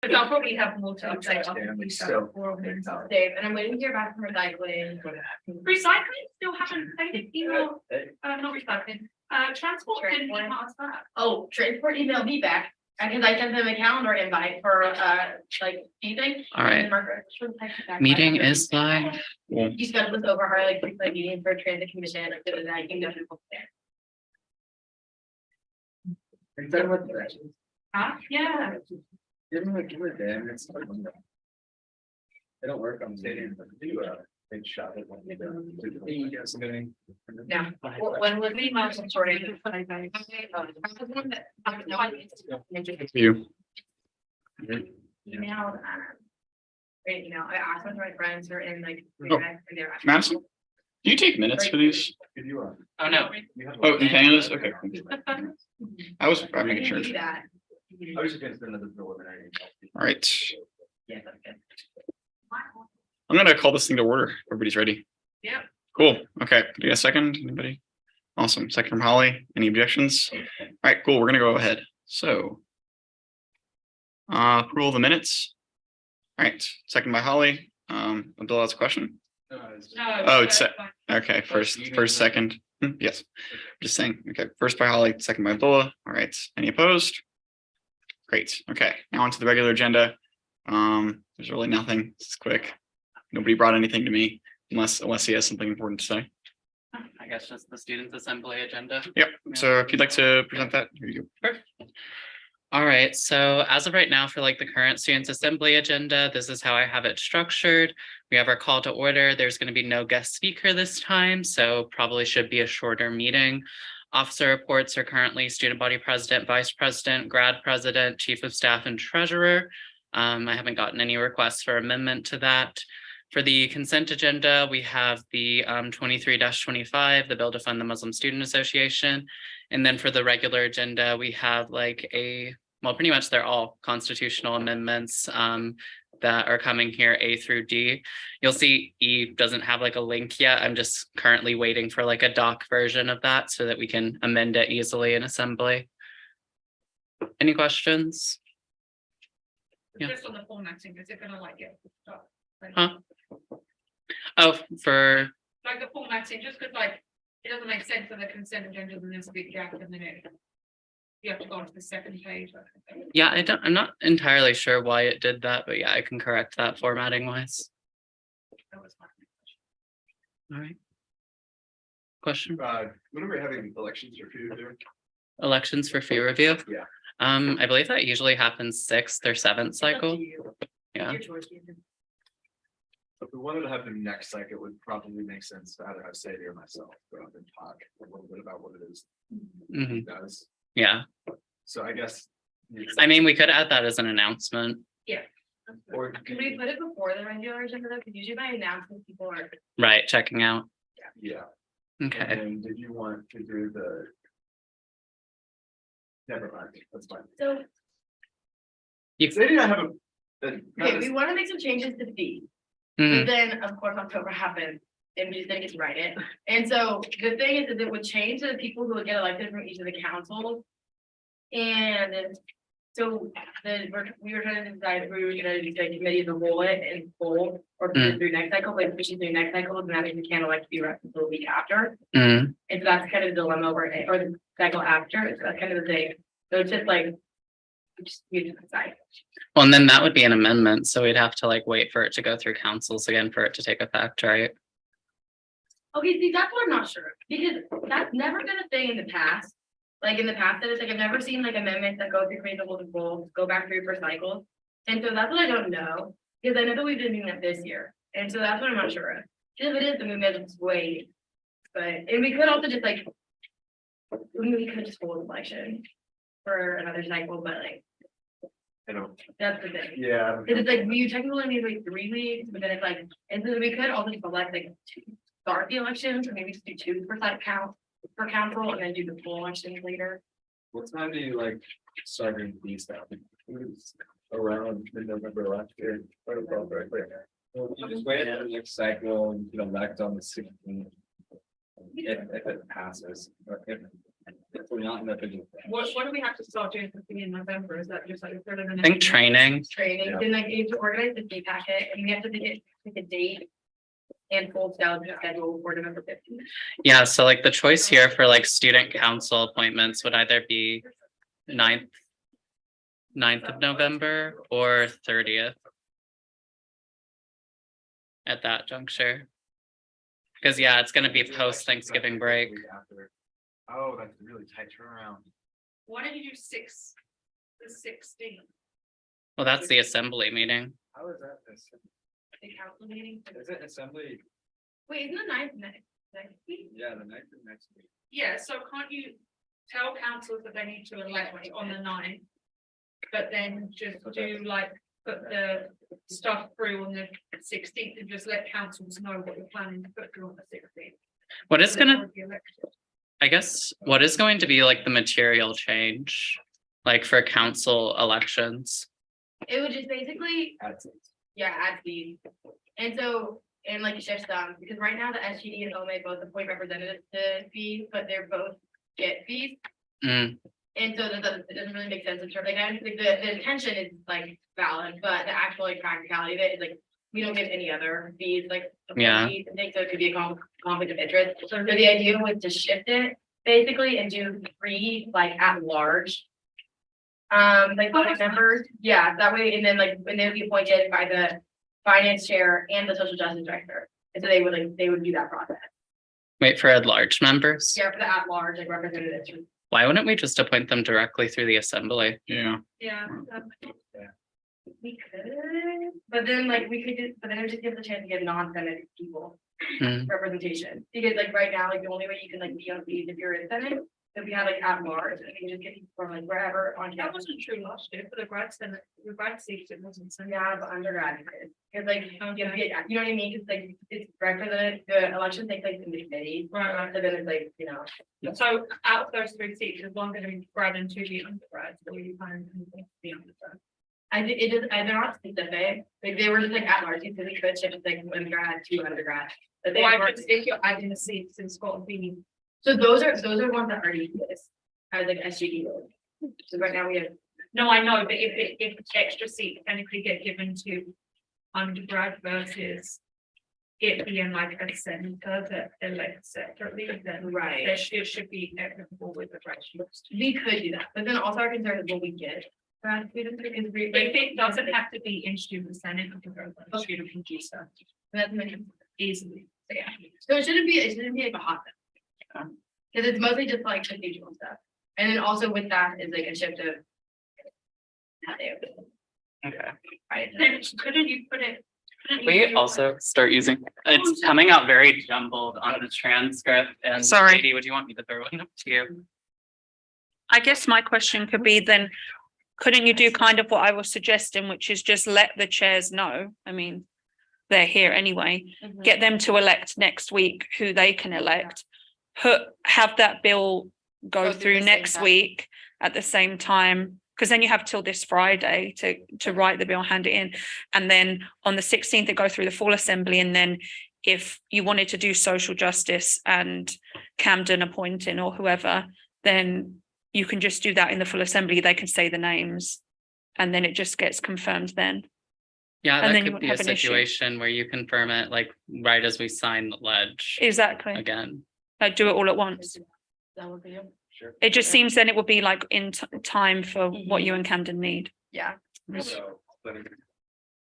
But I'll probably have more to update after Damn, we it's start. Dave, and I'm waiting to hear back from recycling. Recycling still haven't paid an email, not recycling, transport didn't email us back. Oh, transport emailed me back, because I sent them a calendar invite for, like, evening. All right. Meeting is live. You scheduled this over our, like, frequent meeting for transit commission, like, I can go to there. Are you talking about the directions? Yeah. Give them a damn. It's like, they don't work on stadium, but they do a big shot at one. Yeah. When was the email sorted? You. Email. Great, you know, I asked one of my friends who are in like. Oh, Madison, do you take minutes for these? Oh, no. Oh, you can this? Okay. I was making sure. Do that. I was just gonna send another preliminary. All right. Yeah, that's good. I'm gonna call this thing to order. Everybody's ready. Yep. Cool. Okay. Do you get a second? Anybody? Awesome. Second from Holly. Any objections? All right, cool. We're gonna go ahead. So approval of the minutes. All right, second by Holly. Abdullah has a question. Oh, it's okay. First, second. Yes. Just saying. Okay. First by Holly, second by Abdullah. All right. Any opposed? Great. Okay. Now onto the regular agenda. There's really nothing. It's quick. Nobody brought anything to me unless he has something important to say. I guess just the students assembly agenda. Yep. So if you'd like to present that, here you go. Perfect. All right, so as of right now, for like the current students assembly agenda, this is how I have it structured. We have our call to order. There's going to be no guest speaker this time, so probably should be a shorter meeting. Officer reports are currently student body president, vice president, grad president, chief of staff, and treasurer. I haven't gotten any requests for amendment to that. For the consent agenda, we have the 23-25, the bill to fund the Muslim Student Association. And then for the regular agenda, we have like well, pretty much they're all constitutional amendments that are coming here, A through D. You'll see E doesn't have like a link yet. I'm just currently waiting for like a doc version of that so that we can amend it easily in assembly. Any questions? Yeah. Just on the formatting, is it gonna like get stuff? Huh? Oh, for Like the formatting, just because like, it doesn't make sense for the consent agenda and there's a big gap and then you have to go on to the second page. yeah, I'm not entirely sure why it did that, but yeah, I can correct that formatting wise. That was my question. All right. Question? When are we having elections or fee review? Elections for fee review? Yeah. I believe that usually happens 6th or 7th cycle. Yeah. If we wanted to have the next cycle, it would probably make sense to either have Sadie or myself go up and talk a little bit about what it is Mhm. he does. Yeah. So I guess. I mean, we could add that as an announcement. Or Can we put it before the regular agenda though? Because usually by announcement, people are. Right, checking out. yeah. Okay. And did you want to do the? Never mind, that's fine. So, Sadie and I have okay, we want to make some changes to fee. Mhm. But then, of course, October happened, and we just didn't get to write it. And so the thing is that it would change to the people who would get elected from each of the councils. And so we were trying to decide if we were gonna do like committee to roll it in full or put it through next cycle, but if we should do next cycle, then that means we can't elect to be rep until the week after. Mhm. And so that's kind of the dilemma or the cycle after, so that's kind of the thing. So it's just like, we just need to decide. Well, and then that would be an amendment, so we'd have to like wait for it to go through councils again for it to take effect, right? Okay, see, that's what I'm not sure, because that's never been a thing in the past. Like in the past, it's like I've never seen like amendments that go through reasonable controls, go back through for cycles. And so that's what I don't know, because I know that we've been doing that this year. And so that's what I'm not sure of. If it is, then we may just wait. But, and we could also just like, we could just hold an election for another cycle, but like, You know, that's the thing. yeah. Because it's like, we technically need like 3 weeks, but then it's like, and so we could also select like to start the elections, or maybe just do 2 for site count for council and then do the full elections later. What time do you like starting these stuff? It was around mid-November last year. Right about right there. Well, you just wait until the next cycle and you can elect on the 16th. If it passes, or if We're not in that big. What do we have to start doing for fee in November? Is that just like a third of the? I think training, Training, Yeah. then like you have to organize the fee packet and we have to pick a date. And full schedule for November 15th. yeah, so like the choice here for like student council appointments would either be 9th of November or 30th. At that juncture. Because yeah, it's gonna be post Thanksgiving break. Oh, that's a really tight turnaround. Why don't you do the 16th, Well, that's the assembly meeting. How is that? the council meeting? Is it assembly? Wait, isn't the 9th next week? Yeah, the next week. Yeah, so can't you tell councils that they need to elect on the 9th? But then just do like, put the stuff through on the 16th and just let councils know what you're planning to put through on the 16th. What is gonna, Before the election. I guess, what is going to be like the material change? Like for council elections? It would just basically, That's it. yeah, add fees. And so, and like shift some, because right now the SGD and OMA both appoint representatives to fees, but they're both get fees. Mm, And so it doesn't really make sense in terms, like, I think the intention is like valid, but the actual like practicality of it is like, we don't give any other fees, like. Yeah. fees and things, so it could be a conflict of interest. So the idea was to shift it basically and do 3 like at large. Like public members, yeah, that way, and then like, when they'd be appointed by the finance chair and the social justice director. And so they would do that process. wait for at-large members? Yeah, for the at large, like representatives. Why wouldn't we just appoint them directly through the assembly? Yeah. Yeah. We could, but then like we could do, but then it would just give us a chance to get non-Senate people Hmm. representation. Because like right now, like the only way you can like be on these if you're in Senate, if we had like at large, and you just get people from like wherever on That campus. wasn't true last year for the grad senate, the grad seats, it wasn't. so. Yeah, but undergrad, it's like, you know what I mean? It's like, it's represented, the election takes place in the committee. Right, So then it's like, you know, right. So out of those 3 seats, is one gonna be grad and 2 be undergrads, or you kind of be undergrad? I think it is, they're not specific, like they were just like at large, so we could shift like undergrad to undergrad. But they Why, weren't- just if you're adding the seats, it's got to be. So those are ones that already exist, as like SGD. So right now we have, No, I know, but if extra seats technically get given to undergrad versus it being like a senator that elects separately, then right, it should be equitable with the graduates. we could do that, but then also our concern is what we get. Grad students, because we. If it doesn't have to be in student senate, it can go to student producer That's many. easily. So, yeah. So it shouldn't be like a hot. Because it's mostly just like procedural stuff, and then also with that is like a shift of. How they. Okay. Right. Couldn't you put it? couldn't you We do, also start using, it's coming out very jumbled on the transcript and. Sorry. Katie, would you want me to throw one up to you? I guess my question could be then, couldn't you do kind of what I was suggesting, which is just let the chairs know? I mean, they're here anyway. Get them to elect next week who they can elect. Have that bill Go go through through the same next time. week at the same time. Because then you have till this Friday to write the bill, hand it in. And then on the 16th, it go through the full assembly. And then if you wanted to do social justice and Camden appointing or whoever, then you can just do that in the full assembly. They can say the names and then it just gets confirmed then. Yeah, And that then you could won't be a have an issue. situation where you confirm it like right as we sign the ledge Exactly. again. Like do it all at once. That would be, Sure. It just seems then it would be like in time for what you and Camden need. yeah. So,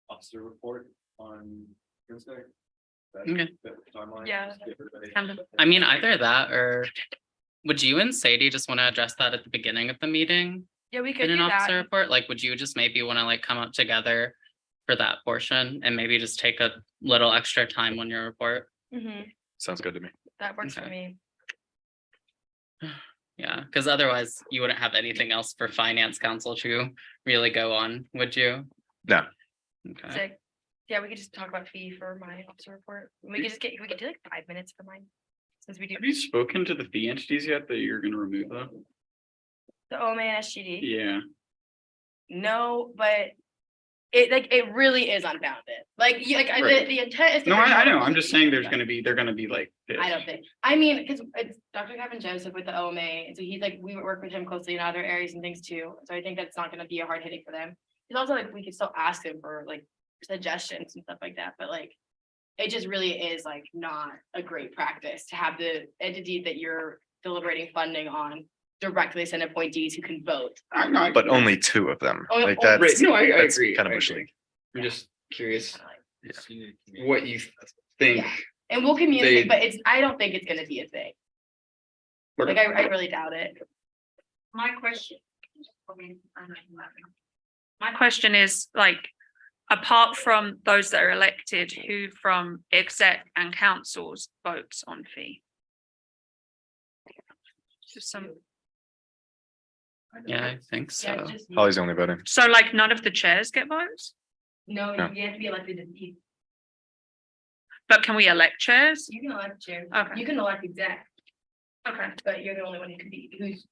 officer report on Wednesday. Okay. Timeline. Yeah. Just give everybody- Camden. I mean, either that or would you and Sadie just want to address that at the beginning of the meeting? Yeah, we In an officer report, like, would you just maybe want to like come up together for that portion and maybe just take a little extra time on your report? Sounds good to me. That works for Okay. me. Yeah, because otherwise you wouldn't have anything else for finance council to really go on, would you? No. Okay, Sick. Yeah, we could just talk about fee for my officer report. We could do like 5 minutes for mine. Since we do Have you spoken to the fee entities yet that you're gonna remove them? the OMA and SGD. Yeah. No, but it really is unfounded. Like, Right. the intent is. to No, bring I more know. I'm just saying there's but they're gonna be like. this. I don't think, I mean, because it's Dr. Kevin Joseph with the OMA, and so he's like, we work with him closely in other areas and things too. So I think that's not gonna be a hard hitting for them. It's also like, we could still ask him for like suggestions and stuff like that, but like. It just really is like not a great practice to have the entity that you're deliberating funding on directly send appointees who can vote. I But only two of them, Oh, like only- Right, that's, no, I that's agree. kind of I misleading. agree. I'm just curious Kinda like- what you think. Yeah. And we'll communicate, They- but I don't think it's gonna be a thing. Like, I really doubt it. My question. I mean, I don't know. My question is like, apart from those that are elected, who from exec and councils votes on fee? Just some, Yeah, I think Yeah, so. it's just. Holly's the only voting. so like none of the chairs get votes, No, No. you have to be elected to be, but can we elect chairs? you can elect chair, Okay. you can elect exec, Okay. but you're the only one who can be, who's.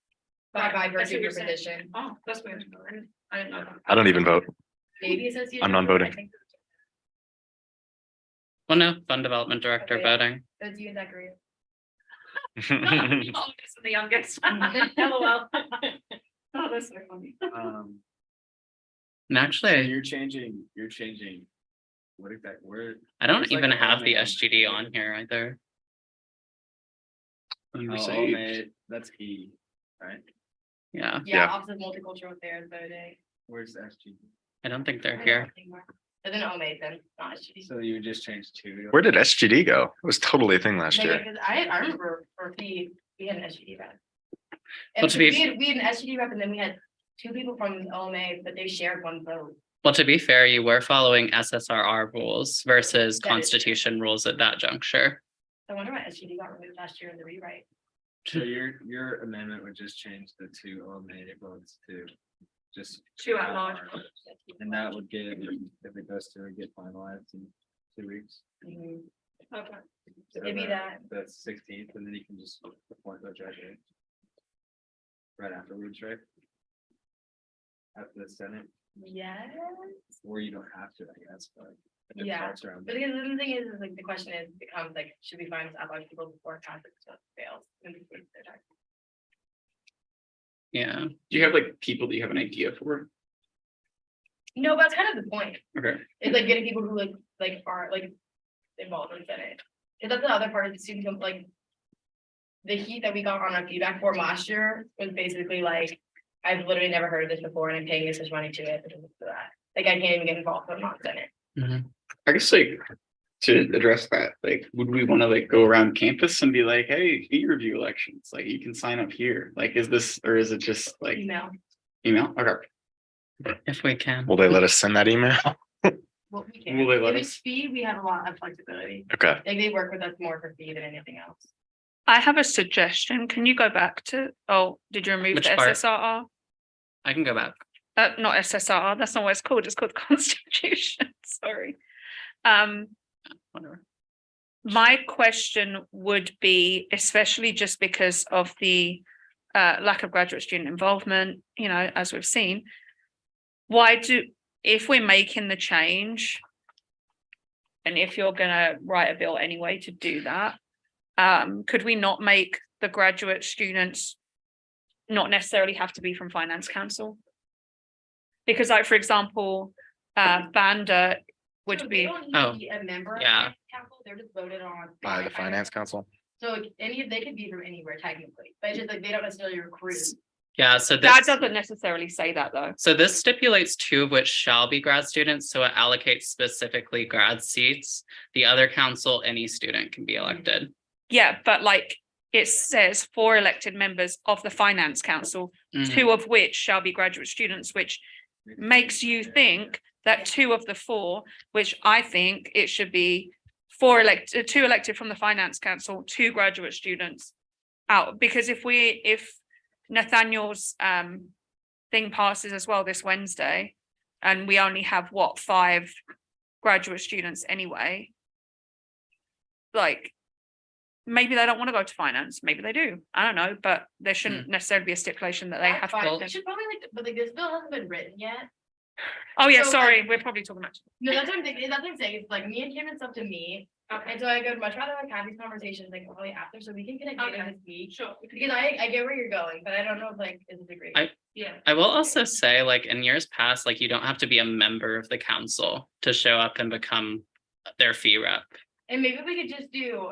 By I see virtue of what your you're saying. position, Oh, that's weird. I didn't know that. I don't even vote. maybe associated. I'm non-voting. I think Well, no, fund development director Okay. voting. That's you and Zachary. Oh, this is the youngest. LOL. Oh, that's so funny. And So actually, you're changing, what exact word? I don't It's like even a have the OMA. SGD on here either. You were Oh, saying- OMA, that's E, right? Yeah, Yeah, Yeah. Office of Multicultural Affairs voting. Where's SG? I don't think I they're don't here. think more. But then OMA then, not SGD. So you would just change two. Where did SGD go? It was totally a thing last No, yeah, year. 'cause I remember for we had an SGD rep. Well, And to be- we had an SGD rep and then we had two people from OMA, but they shared one vote. Well, to be fair, you were following SSRR rules versus That is true. constitution rules at that juncture. I wonder why SGD got removed last year in the rewrite. So your amendment would just change the two OMA votes to just. Two at large. And that would get, if it goes to get finalized in 2 weeks. Mhm. Okay. So Maybe that. That's 16th, and then you can just appoint the judge. Right afterwards, right? After the Senate, Yes, or you don't have to, I guess, but. if it Yeah, starts around but the thing is like, the question is, becomes like, should we find out about people before conflict stuff fails? And we waste their time. Yeah, Do you have like people that you have an idea for? No, but that's kind of the point. Okay. It's like getting people who are like involved in the Senate. Cause that's the other part of the student, like. The heat that we got on our feedback form last year was basically like, I've literally never heard of this before and I'm paying this much money to it because of that. Like, I can't even get involved, I'm not Senate. I guess like to address that, like, would we want to like go around campus and be like, hey, fee review elections, like you can sign up here. Like, is this, or is it just like Email. email? Okay. if we can. Will they let us send that email? What we can. Will they let If it's us? fee, we have a lot of flexibility. Okay. Like, they work with us more for fee than anything else. I have a suggestion. Can you go back to, oh, did you remove Which the part? SSRR? I can go back. Not SSRR, that's not what it's called. It's called Constitution, sorry. Whatever. My question would be, especially just because of the lack of graduate student involvement, you know, as we've seen. If we're making the change, and if you're gonna write a bill anyway to do that, could we not make the graduate students not necessarily have to be from finance council? Because like, for example, Banda So would they be, don't need Oh, to be a member of yeah. the council, they're just voted on. By the finance council. So they could be from anywhere technically, but it's just like, they don't necessarily recruit. Yeah, so that this, doesn't necessarily say that though. so this stipulates two of which shall be grad students, so it allocates specifically grad seats. The other council, any student can be elected. Yeah, but like it says 4 elected members of the finance council, Mhm. 2 of which shall be graduate students, which makes you think that 2 of the 4, which I think it should be 2 elected from the finance council, 2 graduate students out, because if Nathaniel's thing passes as well this Wednesday, and we only have 5 graduate students anyway, like maybe they don't want to go to finance, maybe they do, I don't know, but there shouldn't necessarily be a stipulation that they have Fine. to. It should probably like, but like, this bill hasn't been written yet. Oh, yeah, So, sorry, we're probably talking about. No, that's what I'm thinking, that's what I'm saying, it's like me and Kim and stuff to me, and so I would much rather like have these conversations like probably after, so we can connect later Okay. this week. Sure. Because I get where you're going, but I don't know if like is it a great. Yeah. I will also say, like, in years past, like, you don't have to be a member of the council to show up and become their fee rep. And maybe we could just do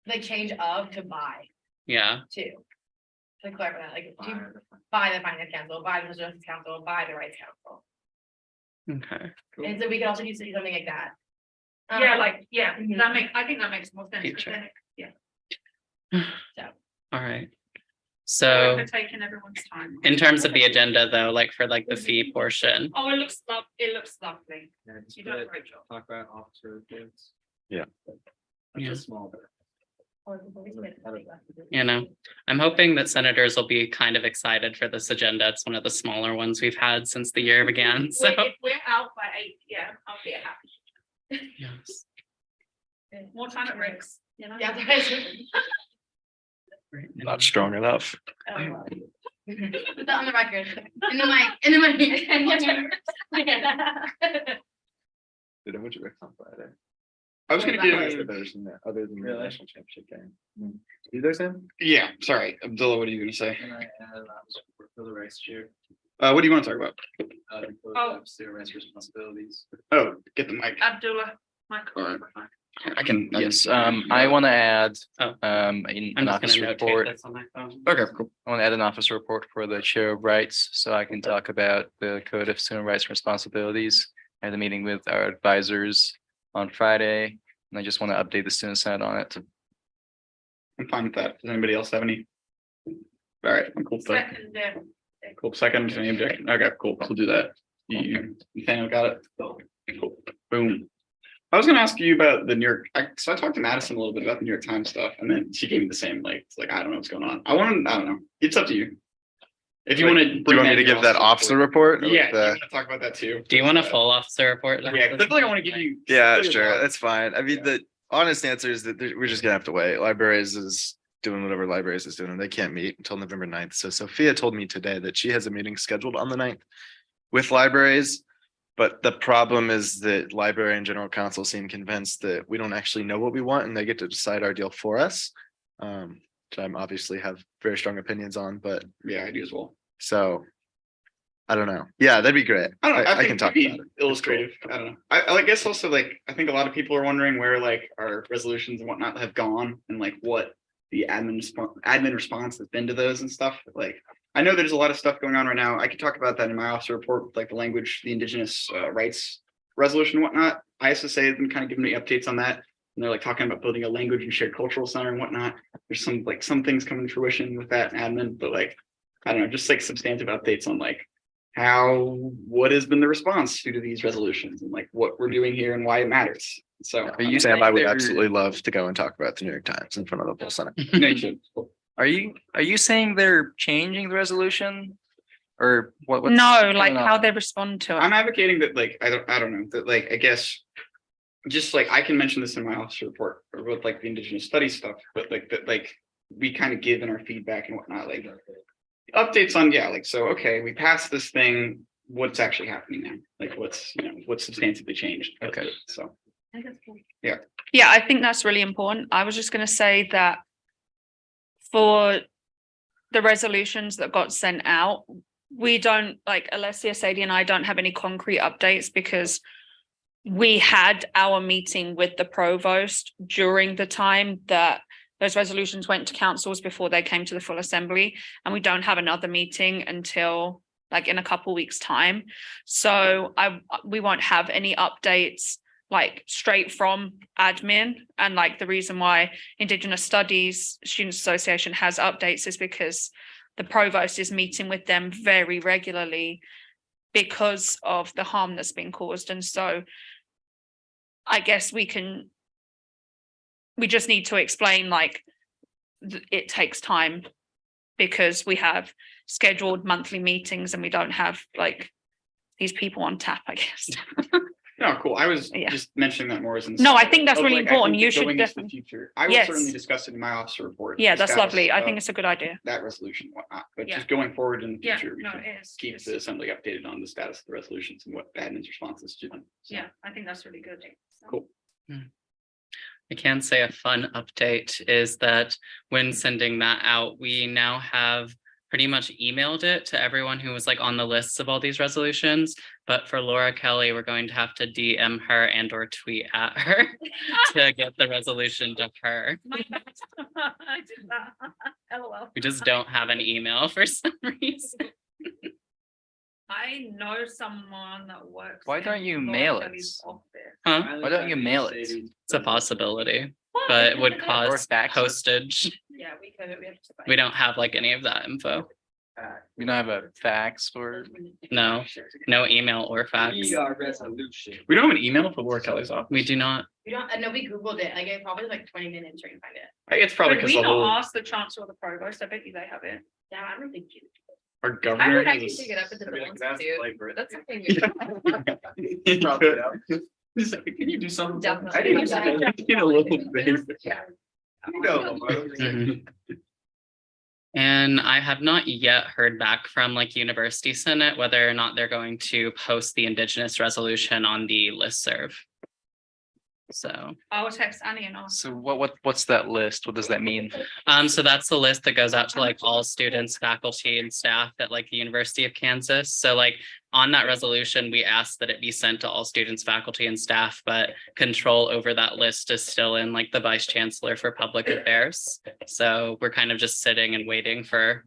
like change of to buy Yeah, too. To clarify that, like to buy the finance council, buy the justice council, buy the rights council. okay. And so we could also do something like that. Yeah, like, yeah, Mhm. I think that makes more sense. 'cause Future. then it- Yeah. All right. Sorry So for taking everyone's time. in terms of the agenda though, like for like the fee portion, Oh, it looks lovely. Yeah, just You done a put- great job. Talk about officer reports. Yeah. That's Yeah. a small bit. you know, I'm hoping that senators will be kind of excited for this agenda. It's one of the smaller ones we've had since the year began, so. If we're out by 8 PM, I'll be happy. Yes. More time at Rick's, you know? Yeah. that's- Right, Not strong enough. Put that on the record, in the mic, in the mic. Did I went to Rick's on Friday? I was gonna Well, give that you, Other than the Really? national championship game. You there, Sam? yeah, sorry, Abdullah, what are you gonna say? And I add officer report for the rights chair. What do you want to talk about? The code Oh. of civil rights responsibilities. Oh, get the mic. Abdullah, Michael. Alright. I can. Yes, I want to add, Oh. in I'm an just officer gonna notate report. this on my phone. Okay, cool. I want to add an officer report for the chair of rights, so I can talk about the code of civil rights and responsibilities. I had a meeting with our advisors on Friday, and I just want to update the student senate on it. I'm fine with that. Does anybody else have any? All right, I'm cool with that. Second, Cool, second, any objection? Okay, cool, we'll do that. You, Nathaniel, got it? Cool, boom. I was gonna ask you about the New York, so I talked to Madison a little bit about the New York Times stuff, and then she gave me the same, like, it's like, I don't know what's going on. I don't know, it's up to you. If you wanna. Do you want me to give that officer report? or Yeah, like you the- wanna talk about that too? Do you want a full officer report? Yeah, 'cause I feel like I wanna give you. Yeah, sure, that's fine. I mean, Yeah. the honest answer is that we're just gonna have to wait. Libraries is doing whatever libraries is doing, and they can't meet until November 9th. So Sophia told me today that she has a meeting scheduled on the 9th with libraries. But the problem is that library and general counsel seem convinced that we don't actually know what we want and they get to decide our deal for us. Which I'm obviously have very strong opinions on, but Yeah, I do as well. so. I don't know. Yeah, that'd be great. I don't know, I can think talk maybe about it. illustrative, I don't know. I guess also like, I think a lot of people are wondering where like our resolutions and whatnot have gone and like what the admin response has been to those and stuff. Like, I know there's a lot of stuff going on right now. I could talk about that in my officer report, with, like the language, the indigenous rights resolution and whatnot. ISSA has been kind of giving me updates on that. And they're like talking about building a language and shared cultural center and whatnot. There's some things coming to fruition with that admin, but like, I don't know, just like substantive updates on like what has been the response to these resolutions and like what we're doing here and why it matters. So. Are you Sam, saying I would they're- absolutely love to go and talk about the New York Times in front of the full Senate. No, you should. Are you saying they're changing the resolution? Or what's No, going like how on? they respond to I'm it. advocating that like, I don't know, that like, I guess. Just like I can mention this in my officer report or with like the indigenous studies stuff, but like that, like we kind of give in our feedback and whatnot, like. Updates on, yeah, like, so, okay, we passed this thing, what's actually happening now? Like what's substantively changed? Okay. So, Yeah, I think that's really important. I was just gonna say that for the resolutions that got sent out, we don't, like Alessia, Sadie and I don't have any concrete updates because we had our meeting with the provost during the time that those resolutions went to councils before they came to the full assembly, and we don't have another meeting until like in a couple weeks' time. So we won't have any updates like straight from admin. And like the reason why Indigenous Studies Students Association has updates is because the provost is meeting with them very regularly because of the harm that's been caused. And so I guess we just need to explain like it takes time because we have scheduled monthly meetings and we don't have like these people on tap, I guess. No, cool. I was Yeah. just mentioning that more as an. No, I aside think that's of, really like, I important. think You that should going into the definitely- Future, I will Yes. certainly discuss it in my officer report. Yeah, the that's status lovely. I of think it's a good idea. That resolution, and whatnot, but Yeah. just going forward in the Yeah, future, we no, should it is. keep the assembly updated on the status of the resolutions and what admin's responses to them. So, Yeah, I think that's really good. Cool. I can say a fun update is that when sending that out, we now have pretty much emailed it to everyone who was like on the lists of all these resolutions. But for Laura Kelly, we're going to have to DM her and or tweet at her to get the resolution to her. I did that. LOL. We just don't have an email for some reason. I know someone that works. Why don't in you Laura mail it? Kelly's office. Huh? Why don't you mail it? It's a possibility, but it would cost fax it. postage. Yeah, we could, we have to. We don't have like any of that info. We don't have a fax or No, no email or fax. Resolution. We don't have an email for Laura Kelly's office. We do not. We don't, no, we Googled it, like it probably like 20 minutes trying to find it. It's probably Could because we the whole, not ask the chancellor or the provost? I bet you they have it. Yeah, I don't think you. our I governor. would actually has- pick it up at the I mean, I Bill can ask the Institute. library. That's something. we- Probably not. He's like, can you do something? Definitely. I didn't I need a little favor. Yeah. No, Mhm. And I have not yet heard back from like University Senate whether or not they're going to post the Indigenous resolution on the listserv. So, I will text Annie and ask. so what's that list? What does that mean? so that's the list that goes out to like all students, faculty and staff at like the University of Kansas. So like on that resolution, we asked that it be sent to all students, faculty and staff, but control over that list is still in like the Vice Chancellor for Public Affairs. So we're kind of just sitting and waiting for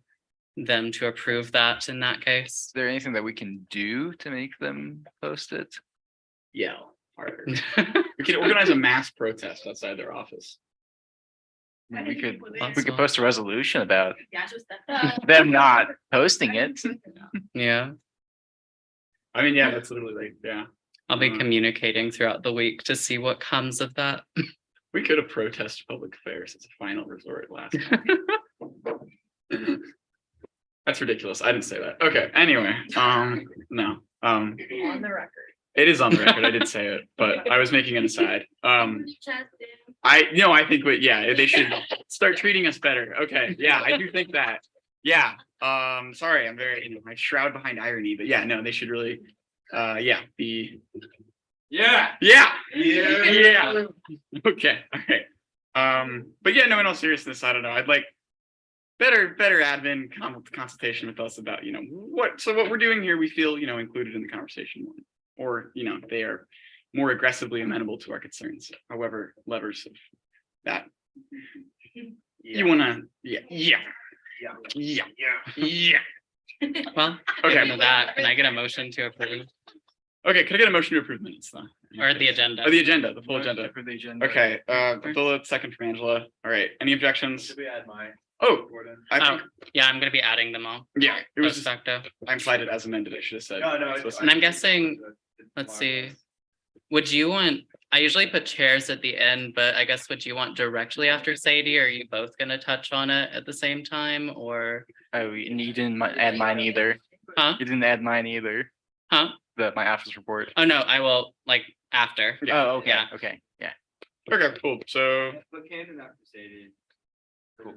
them to approve that in that case. Is there anything that we can do to make them post it? Yeah, harder. We could organize a mass protest outside their office. I mean, We could, That's we could all. post a resolution about Yeah, just that. them not posting it. Yeah, I mean, yeah, that's literally like, yeah. I'll be Mhm. communicating throughout the week to see what comes of that. We could have protested public affairs as a final resort last time. That's ridiculous. I didn't say that. Okay, anyway, no, On the record. it is on the record. I did say it, but I was making an aside. Justin. I think, but yeah, they should start treating us better. Okay, yeah, I do think that. Yeah, sorry, I'm very, I shroud behind irony, but yeah, no, they should really, yeah, be. Yeah. Yeah. Yeah. Okay, all right. But yeah, no, in all seriousness, I don't know. I'd like better admin consultation with us about, what we're doing here, we feel, included in the conversation more. Or, they are more aggressively amenable to our concerns, however, levers of that. You wanna, yeah. Well, Okay. okay, with that, can I get a motion to approve Okay, could I get a motion to approve minutes then? or the agenda? Oh, the agenda, the full agenda. For the agenda. Okay, Abdullah, second from Angela. All right, any objections? Should we add my? Oh, I Oh, think, yeah, I'm gonna be adding them all. yeah, it was Post just, facto. I'm cited as amended, I should have said. No, no. Supposed to- And I'm guessing, let's see. Would you want, I usually put chairs at the end, but I guess would you want directly after Sadie? Or are you both gonna touch on it at the same time or, Oh, and you didn't add mine either. huh? You didn't add mine either. Huh? My office report. Oh, no, I will like after. Yeah. Oh, okay, Yeah. okay, yeah. Okay, cool, so, But Camden after Sadie. Cool.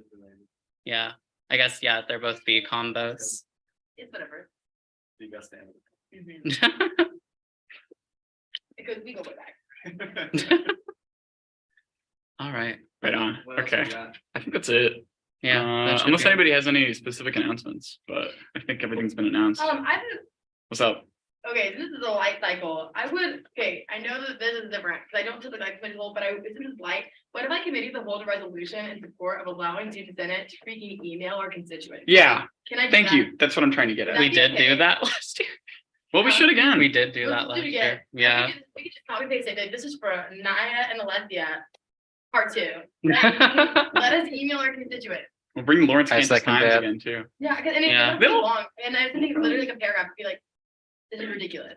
Yeah, I guess, yeah, they're both B combos. It's whatever. You got stand. Because we go way back. All right, right on, okay, I think that's it. yeah. that should Unless be- anybody has any specific announcements, but I think everything's been announced. I would, What's up? okay, this is a light cycle. I know that this is different, because I don't typically like committee hold, but this is light. What if I committee the hold a resolution in support of allowing student senate to freaking email our constituents? Yeah, Can I do thank that? you, that's what I'm trying to get at. We did do that last year. Well, we should again. We did do that Let's last it year. again. Yeah. We could just copy paste it, like, this is for Naya and Alethea, part 2. Let us email our constituents. We'll bring Lawrence I Kansas second Times that. again too. Yeah, and it Yeah. doesn't be long, and I think it's literally like a paragraph, be like, this is ridiculous.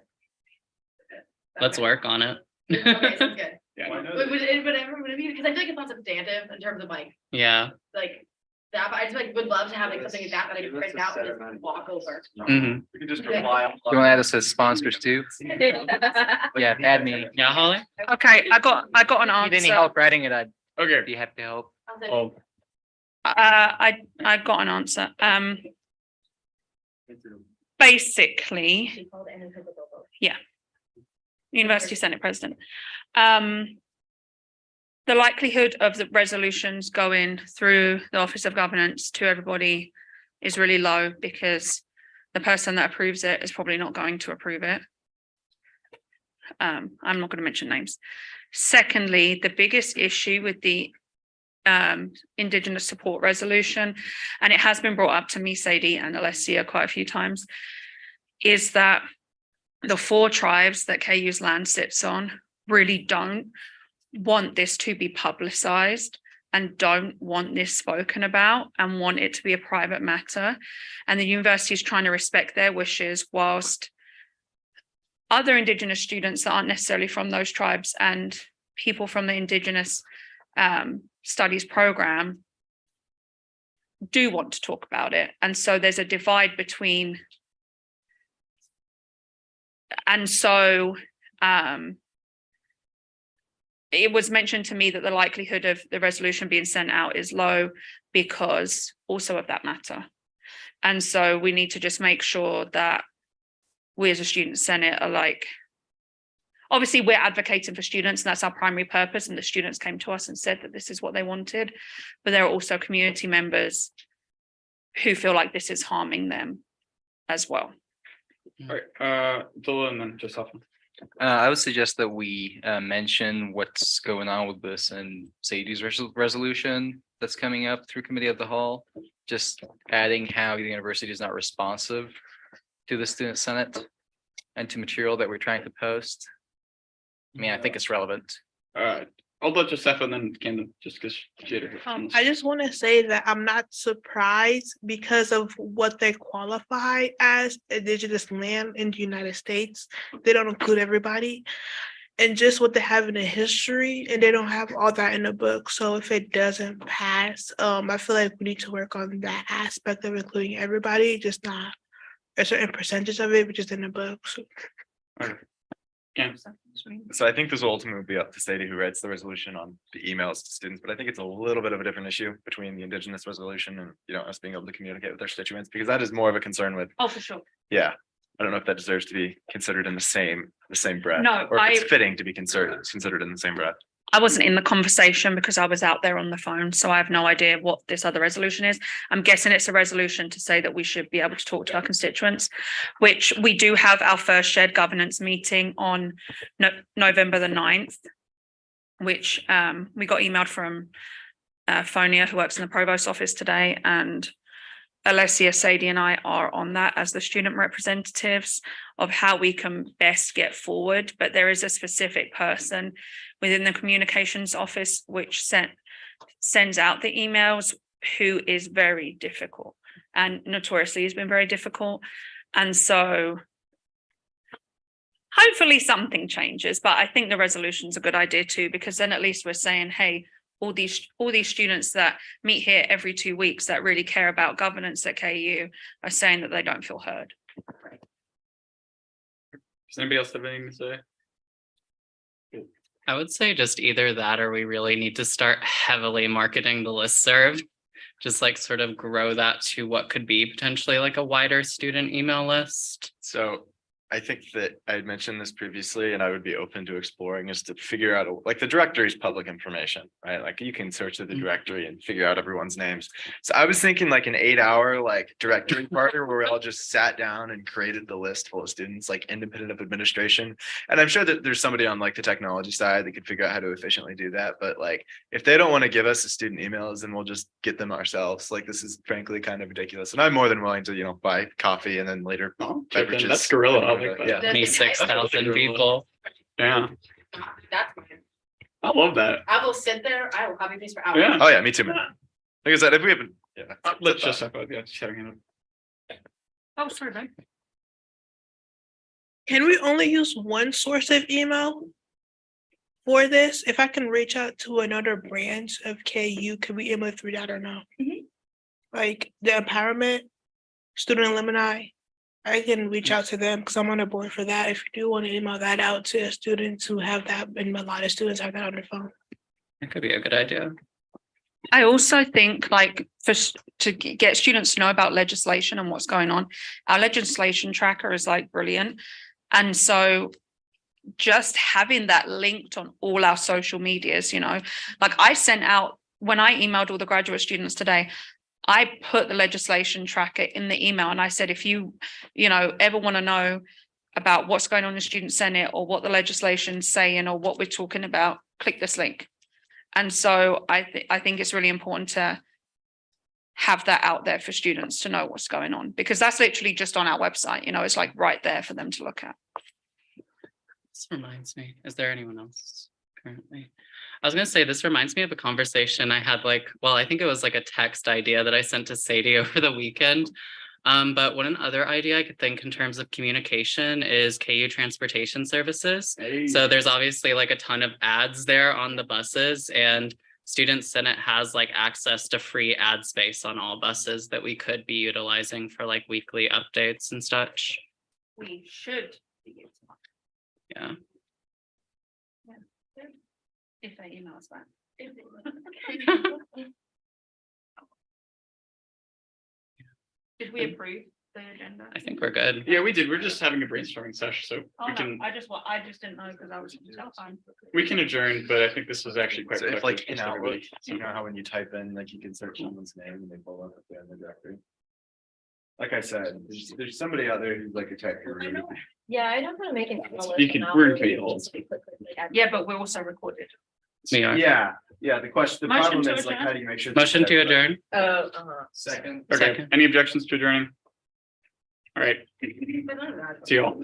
Let's Okay. work on it. Okay, sounds good. Yeah. Would it be, because I feel like it's not substantive in terms of like, Yeah, that, but I just like would love to have like something like that I could print out and just walk over. Mhm. We can just Yeah. rely on. You want to add us as sponsors too? Yeah, add me. Yeah, Holly? Okay, I got an If you need any answer. help writing it, I'd Okay. be happy to help. Oh, I got an answer. Basically, University Senate President. The likelihood of the resolutions going through the Office of Governance to everybody is really low because the person that approves it is probably not going to approve it. I'm not going to mention names. Secondly, the biggest issue with the Indigenous support resolution, and it has been brought up to me, Sadie and Alessia quite a few times, is that the 4 tribes that KU's land sits on really don't want this to be publicized and don't want this spoken about and want it to be a private matter. And the university is trying to respect their wishes whilst other Indigenous students that aren't necessarily from those tribes and people from the Indigenous studies program do want to talk about it. And so there's a divide between, and so it was mentioned to me that the likelihood of the resolution being sent out is low because also of that matter. And so we need to just make sure that we as a student senate are like, obviously we're advocating for students and that's our primary purpose. And the students came to us and said that this is what they wanted, but there are also community members who feel like this is harming them as well. all right, Abdullah and then just off. I would suggest that we mention what's going on with this and Sadie's resolution that's coming up through committee of the whole. Just adding how the university is not responsive to the student senate and to material that we're trying to post. I mean, I think it's relevant. I'll let Joseph and then Camden just because she had her hands. I just want to say that I'm not surprised because of what they qualify as indigenous land in the United States. They don't include everybody. And just what they have in the history, and they don't have all that in the book. So if it doesn't pass, I feel like we need to work on that aspect of including everybody, just not a certain percentage of it, which is in the book. So. Yeah. So I think this will ultimately be up to Sadie who writes the resolution on the emails to students, but I think it's a little bit of a different issue between the Indigenous resolution and, you know, us being able to communicate with our constituents, because that is more of a concern with, Oh, for sure. yeah. I don't know if that deserves to be considered in the same breath. No, or if it's fitting to be considered in the same breath. I wasn't in the conversation because I was out there on the phone, so I have no idea what this other resolution is. I'm guessing it's a resolution to say that we should be able to talk to our constituents, which we do have our first shared governance meeting on November the 9th, which we got emailed from Fonia, who works in the provost office today, and Alessia, Sadie and I are on that as the student representatives of how we can best get forward. But there is a specific person within the communications office which sends out the emails who is very difficult and notoriously has been very difficult. And so hopefully something changes, but I think the resolution's a good idea too, because then at least we're saying, hey, all these students that meet here every 2 weeks that really care about governance at KU are saying that they don't feel heard. Does anybody else have anything to say? I would say just either that or we really need to start heavily marketing the listserv. Just like sort of grow that to what could be potentially like a wider student email list. So I think that I had mentioned this previously and I would be open to exploring is to figure out, like the directory is public information, right? Like you can search through the directory and figure out everyone's names. So I was thinking like an 8-hour like directory partner where we all just sat down and created the list full of students, like independent of administration. And I'm sure that there's somebody on like the technology side that could figure out how to efficiently do that. But like, if they don't want to give us the student emails, then we'll just get them ourselves. Like this is frankly kind of ridiculous. And I'm more than willing to, you know, buy coffee and then later beverages. That's guerrilla. I like that. Yeah. Me 6,000 people. Yeah, That's fine. I love that. I will sit there, I will copy paste for hours. Yeah. Oh, yeah, me too, man. Like I said, if we haven't, yeah. Let's just have Oh, sorry, babe. Can we only use one source of email for this? If I can reach out to another branch of KU, can we email through that or no? like the empowerment, student alumni. I can reach out to them because I'm on the board for that. If you do want to email that out to students who have that, and a lot of students have that on their phone. It could be a good idea. I also think like to get students to know about legislation and what's going on, our legislation tracker is like brilliant. And so just having that linked on all our social medias, like I sent out, when I emailed all the graduate students today, I put the legislation tracker in the email and I said, if you ever want to know about what's going on in the Student Senate or what the legislation's saying or what we're talking about, click this link. And so I think it's really important to have that out there for students to know what's going on, because that's literally just on our website, it's like right there for them to look at. This reminds me, is there anyone else currently? I was gonna say, this reminds me of a conversation I had I think it was like a text idea that I sent to Sadie over the weekend. But one other idea I could think in terms of communication is KU transportation services. So there's obviously like a ton of ads there on the buses, and Student Senate has like access to free ad space on all buses that we could be utilizing for like weekly updates and such. We should be. Yeah. If they email us back. Did we approve the agenda? I think we're good. Yeah, we did. We're just having a brainstorming session, so Oh, we no, can, I just didn't know because I was in cell phone. we can adjourn, but I think this was actually quite So if productive. like in for Outlook, everybody. you know how when you type in, like you can search someone's name and they pull up at the end of the directory. Like I said, there's somebody out there who's like a tech guru. Yeah, I don't want to make it. We're in K-hole. Yeah, but we're also recorded. We are. Yeah, the Motion problem to is like, adjourn? how do you make sure? Motion to adjourn. Second. Okay, Second. any objections to adjourning? All right, see y'all.